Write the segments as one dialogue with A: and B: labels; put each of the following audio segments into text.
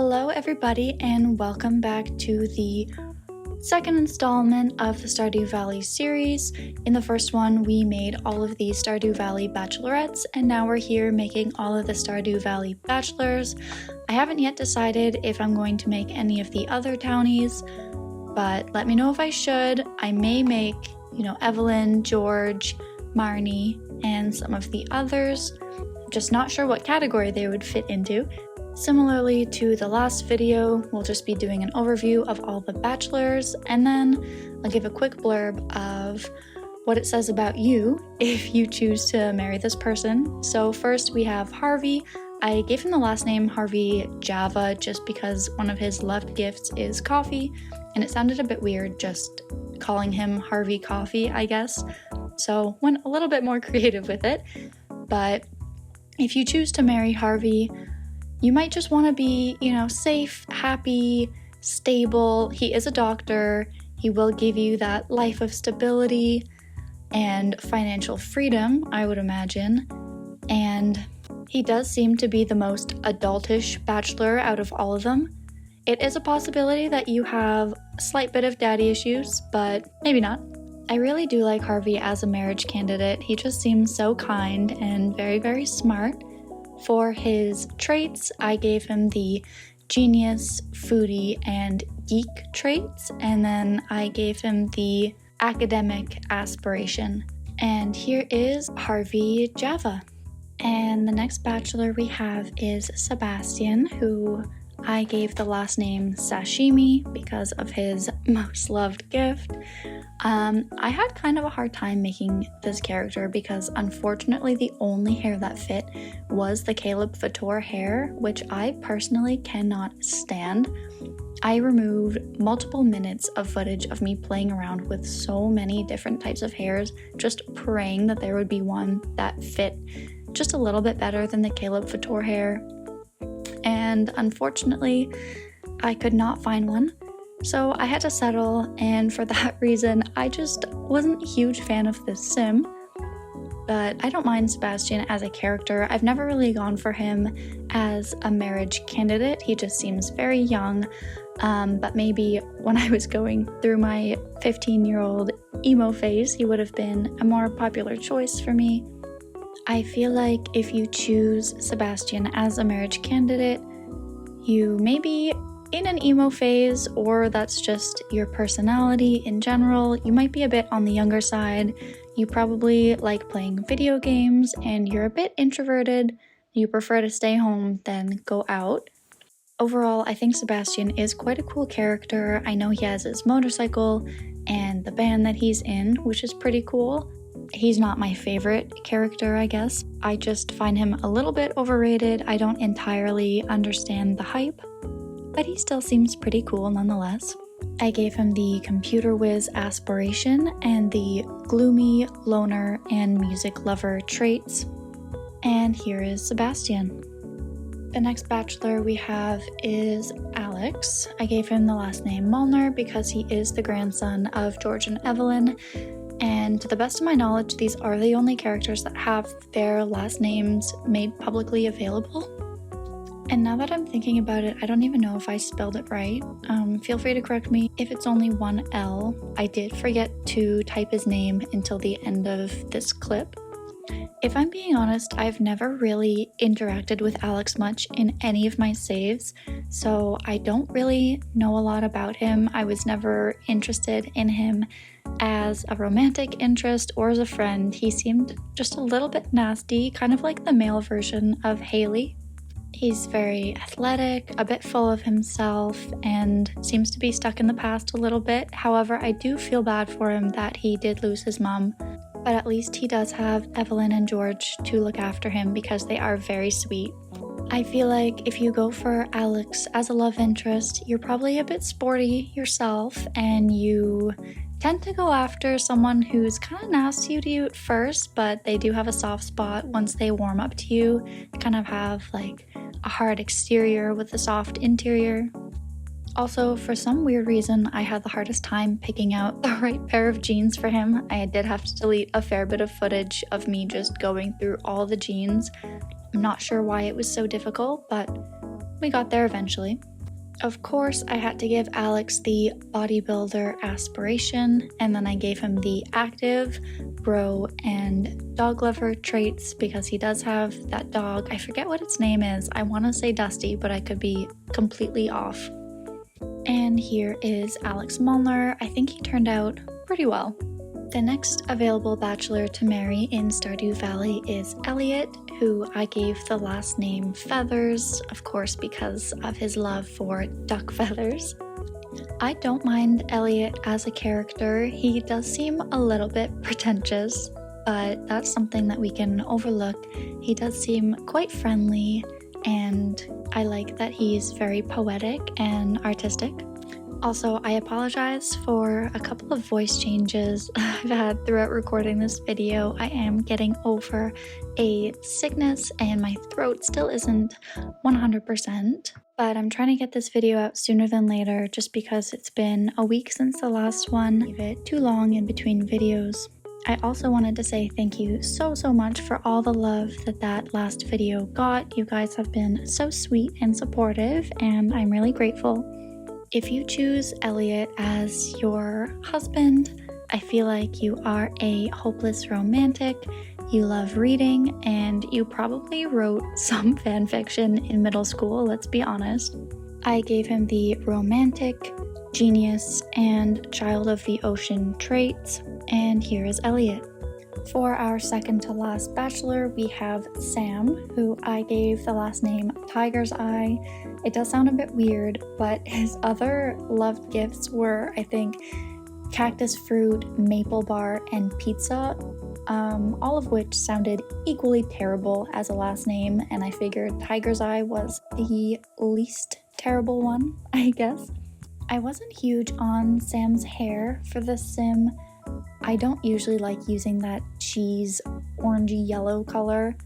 A: Hello everybody and welcome back to the second installment of the Stardew Valley series. In the first one we made all of the Stardew Valley bachelorettes and now we're here making all of the Stardew Valley bachelors. I haven't yet decided if I'm going to make any of the other townies, but let me know if I should. I may make, Evelyn, George, Marnie, and some of the others. Just not sure what category they would fit into. Similarly to the last video, we'll just be doing an overview of all the bachelors, and then I'll give a quick blurb of what it says about you if you choose to marry this person. So first we have Harvey. I gave him the last name Harvey Java just because one of his loved gifts is coffee, and it sounded a bit weird just calling him Harvey Coffee, I guess. So went a little bit more creative with it. But if you choose to marry Harvey, you might just want to be, safe, happy, stable. He is a doctor. He will give you that life of stability and financial freedom, I would imagine. And he does seem to be the most adultish bachelor out of all of them. It is a possibility that you have a slight bit of daddy issues, but maybe not. I really do like Harvey as a marriage candidate. He just seems so kind and very, very smart. For his traits, I gave him the genius, foodie, and geek traits, and then I gave him the academic aspiration. And here is Harvey Java. And the next bachelor we have is Sebastian, who I gave the last name Sashimi because of his most loved gift. I had kind of a hard time making this character because unfortunately the only hair that fit was the Caleb Fator hair, which I personally cannot stand. I removed multiple minutes of footage of me playing around with so many different types of hairs, just praying that there would be one that fit just a little bit better than the Caleb Fator hair. And unfortunately, I could not find one. So I had to settle, and for that reason, I just wasn't a huge fan of this sim. But I don't mind Sebastian as a character. I've never really gone for him as a marriage candidate. He just seems very young. But maybe when I was going through my 15-year-old emo phase, he would have been a more popular choice for me. I feel like if you choose Sebastian as a marriage candidate, you may be in an emo phase, or that's just your personality in general. You might be a bit on the younger side. You probably like playing video games and you're a bit introverted. You prefer to stay home than go out. Overall, I think Sebastian is quite a cool character. I know he has his motorcycle and the band that he's in, which is pretty cool. He's not my favorite character, I guess. I just find him a little bit overrated. I don't entirely understand the hype, but he still seems pretty cool nonetheless. I gave him the computer whiz aspiration and the gloomy, loner, and music lover traits. And here is Sebastian. The next bachelor we have is Alex. I gave him the last name Molnar because he is the grandson of George and Evelyn. And to the best of my knowledge, these are the only characters that have their last names made publicly available. And now that I'm thinking about it, I don't even know if I spelled it right. Feel free to correct me if it's only one L. I did forget to type his name until the end of this clip. If I'm being honest, I've never really interacted with Alex much in any of my saves, so I don't really know a lot about him. I was never interested in him as a romantic interest or as a friend. He seemed just a little bit nasty, kind of like the male version of Haley. He's very athletic, a bit full of himself, and seems to be stuck in the past a little bit. However, I do feel bad for him that he did lose his mom, but at least he does have Evelyn and George to look after him because they are very sweet. I feel like if you go for Alex as a love interest, you're probably a bit sporty yourself, and you tend to go after someone who's kind of nasty to you at first, but they do have a soft spot once they warm up to you. They kind of have like a hard exterior with a soft interior. Also, for some weird reason, I had the hardest time picking out the right pair of jeans for him. I did have to delete a fair bit of footage of me just going through all the jeans. I'm not sure why it was so difficult, but we got there eventually. Of course, I had to give Alex the bodybuilder aspiration, and then I gave him the active, bro, and dog lover traits because he does have that dog. I forget what its name is. I want to say Dusty, but I could be completely off. And here is Alex Molnar. I think he turned out pretty well. The next available bachelor to marry in Stardew Valley is Elliot, who I gave the last name Feathers, of course because of his love for duck feathers. I don't mind Elliot as a character. He does seem a little bit pretentious, but that's something that we can overlook. He does seem quite friendly, and I like that he's very poetic and artistic. Also, I apologize for a couple of voice changes I've had throughout recording this video. I am getting over a sickness and my throat still isn't 100%, but I'm trying to get this video out sooner than later just because it's been a week since the last one. Leave it too long in between videos. I also wanted to say thank you so much for all the love that last video got. You guys have been so sweet and supportive, and I'm really grateful. If you choose Elliot as your husband, I feel like you are a hopeless romantic, you love reading, and you probably wrote some fan fiction in middle school, let's be honest. I gave him the romantic, genius, and child of the ocean traits, and here is Elliot. For our second to last bachelor, we have Sam, who I gave the last name Tiger's Eye. It does sound a bit weird, but his other loved gifts were, I think, cactus fruit, maple bar, and pizza, all of which sounded equally terrible as a last name, and I figured Tiger's Eye was the least terrible one, I guess. I wasn't huge on Sam's hair for this sim. I don't usually like using that cheese orangey yellow color.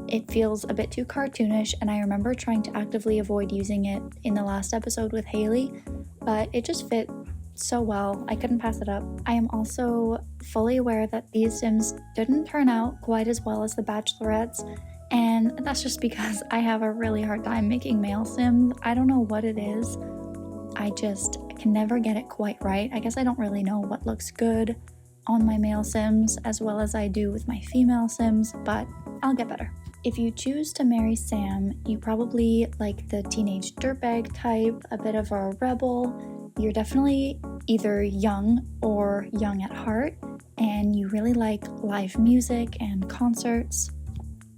A: It feels a bit too cartoonish, and I remember trying to actively avoid using it in the last episode with Haley, but it just fit so well, I couldn't pass it up. I am also fully aware that these sims didn't turn out quite as well as the bachelorettes, and that's just because I have a really hard time making male sims. I don't know what it is. I just can never get it quite right. I guess I don't really know what looks good on my male sims as well as I do with my female sims, but I'll get better. If you choose to marry Sam, you probably like the teenage dirtbag type, a bit of a rebel. You're definitely either young or young at heart, and you really like live music and concerts.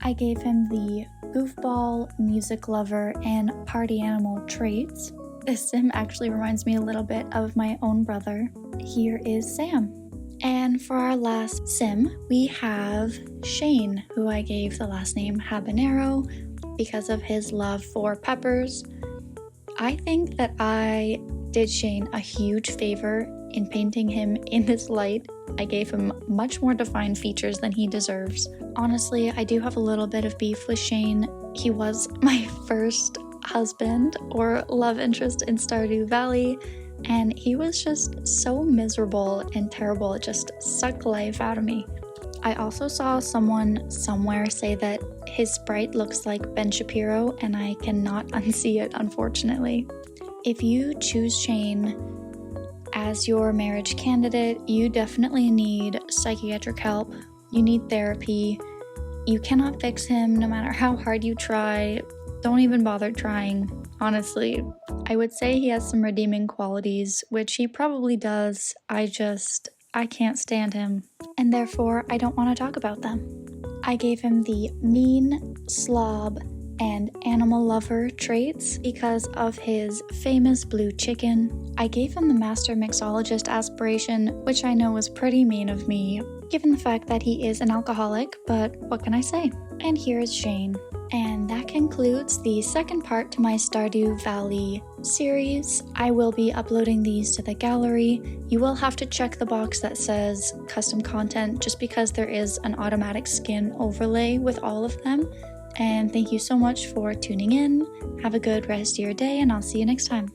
A: I gave him the goofball, music lover, and party animal traits. This sim actually reminds me a little bit of my own brother. Here is Sam. And for our last sim, we have Shane, who I gave the last name Habanero because of his love for peppers. I think that I did Shane a huge favor in painting him in this light. I gave him much more defined features than he deserves. Honestly, I do have a little bit of beef with Shane. He was my first husband or love interest in Stardew Valley, and he was just so miserable and terrible. It just sucked life out of me. I also saw someone somewhere say that his sprite looks like Ben Shapiro, and I cannot unsee it, unfortunately. If you choose Shane as your marriage candidate, you definitely need psychiatric help. You need therapy. You cannot fix him no matter how hard you try. Don't even bother trying, honestly. I would say he has some redeeming qualities, which he probably does. I can't stand him, and therefore I don't want to talk about them. I gave him the mean, slob, and animal lover traits because of his famous blue chicken. I gave him the master mixologist aspiration, which I know was pretty mean of me, given the fact that he is an alcoholic, but what can I say? And here is Shane. And that concludes the second part to my Stardew Valley series. I will be uploading these to the gallery. You will have to check the box that says custom content just because there is an automatic skin overlay with all of them. And thank you so much for tuning in. Have a good rest of your day, and I'll see you next time.